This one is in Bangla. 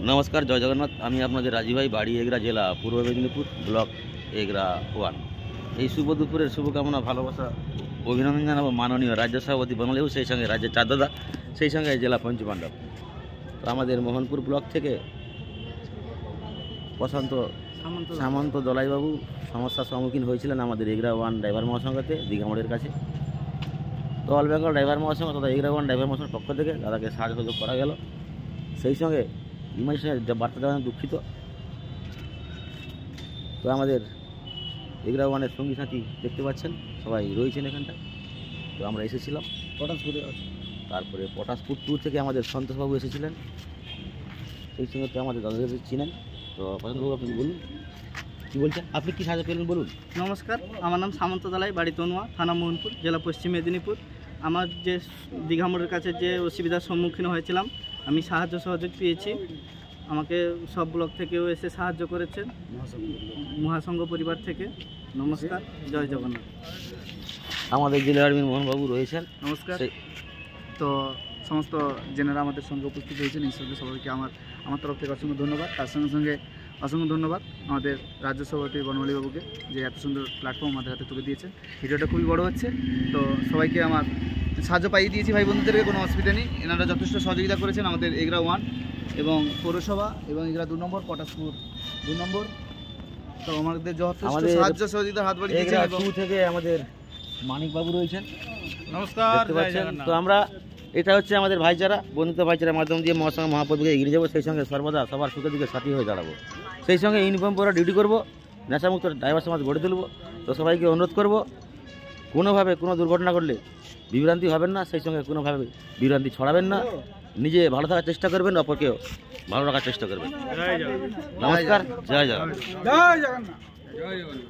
নমস্কার, জয় জগন্নাথ। আমি আপনাদের রাজীব ভাই, বাড়ি এগরা, জেলা পূর্ব মেদিনীপুর, ব্লক এগরা 1। এই শুভ দুপুরের শুভকামনা, ভালোবাসা, অভিনন্দন জানাবো মাননীয় রাজ্য সভাপতি বনলেও, সেই সঙ্গে রাজ্যের চাঁদাদা, সেই সঙ্গে জেলা পঞ্চপাণ্ডব। তো আমাদের মোহনপুর ব্লক থেকে প্রশান্ত সামন্ত দলাইবাবু সমস্যার সম্মুখীন হয়েছিলেন আমাদের এগরা 1 ড্রাইভার মহাসংঘতে দীঘামোড়ের কাছে। তো অল বেঙ্গল ড্রাইভার মহাসংঘ তথা এগরা 1 ড্রাইভার মহাসংঘের পক্ষ থেকে দাদাকে সাহায্য সহযোগ করা গেল। সেই সঙ্গে ইমার্জেন্সি বার্তা দেওয়া দুঃখিত। তো আমাদের এগরা 1-এর সঙ্গী সাথী দেখতে পাচ্ছেন, সবাই রয়েছেন এখানটায়। তো আমরা এসেছিলাম পটাশপুরে, তারপরে পটাশপুর 2 থেকে আমাদের সন্তোষবাবু এসেছিলেন। সেই সঙ্গে তো আমাদের দাদাদের চিনেন। তো পছন্দবাবু, আপনি বলুন কী বলছেন, আপনি কী সাহায্য পেলেন বলুন। নমস্কার, আমার নাম সামন্ত দালাই, বাড়ি তনুয়া, থানা মোহনপুর, জেলা পশ্চিম মেদিনীপুর। আমার যে দীঘামোড়ের কাছে যে অসুবিধার সম্মুখীন হয়েছিলাম, আমি সাহায্য সহযোগ পেয়েছি। আমাকে সব ব্লক থেকেও এসে সাহায্য করেছেন, মহাসংঘ পরিবার থেকে। নমস্কার, জয় জগন্নাথ। আমাদের জেলা অ্যাডমিন মোহনবাবু রয়েছেন। নমস্কার। তো সমস্ত জেনারা আমাদের সঙ্গে উপস্থিত হয়েছেন, এই সঙ্গে সবাইকে আমার তরফ থেকে অসংখ্য ধন্যবাদ। তার সঙ্গে সঙ্গে অসংখ্য ধন্যবাদ আমাদের রাজ্য সভাপতি বনমালীবাবুকে, যে এত সুন্দর প্ল্যাটফর্ম আমাদের হাতে তুলে দিয়েছেন। ভিডিওটা খুবই বড় হচ্ছে, তো সবাইকে আমার সাহায্য পাইয়ে দিয়েছি ভাই বন্ধুদেরকে, কোনো অসুবিধা নেই। এনারা যথেষ্ট সহযোগিতা করেছেন আমাদের এগরা 1 এবং পৌরসভা এবং এগরা 2 নম্বর, পটাশপুর 2 নম্বর। তো আমাদের যথেষ্ট সাহায্য সহযোগিতার হাত বাড়িয়ে দিয়েছেন। এগরা 2 থেকে আমাদের মানিকবাবু রয়েছেন। নমস্কার, দেখতে পাচ্ছেন। তো আমরা, এটা হচ্ছে আমাদের ভাইচারা, বন্ধুত্ব ভাইচারার মাধ্যম দিয়ে মহাসংঘ মহাপ্রভুকে এগিয়ে যাবো। সেই সঙ্গে সর্বদা সবার সুখের দিকে সাথী হয়ে দাঁড়াবো। সেই সঙ্গে ইউনিফর্ম পরে ডিউটি করবো, নেশামুক্ত ড্রাইভার সমাজ গড়ে তুলবো। তো সবাইকে অনুরোধ করব, কোনোভাবে কোনো দুর্ঘটনা ঘটলে বিভ্রান্তি হবেন না, সেই সঙ্গে কোনোভাবে বিভ্রান্তি ছড়াবেন না। নিজে ভালো থাকার চেষ্টা করবেন, অপরকেও ভালো রাখার চেষ্টা করবেন। নমস্কার, জয় জগন্নাথ।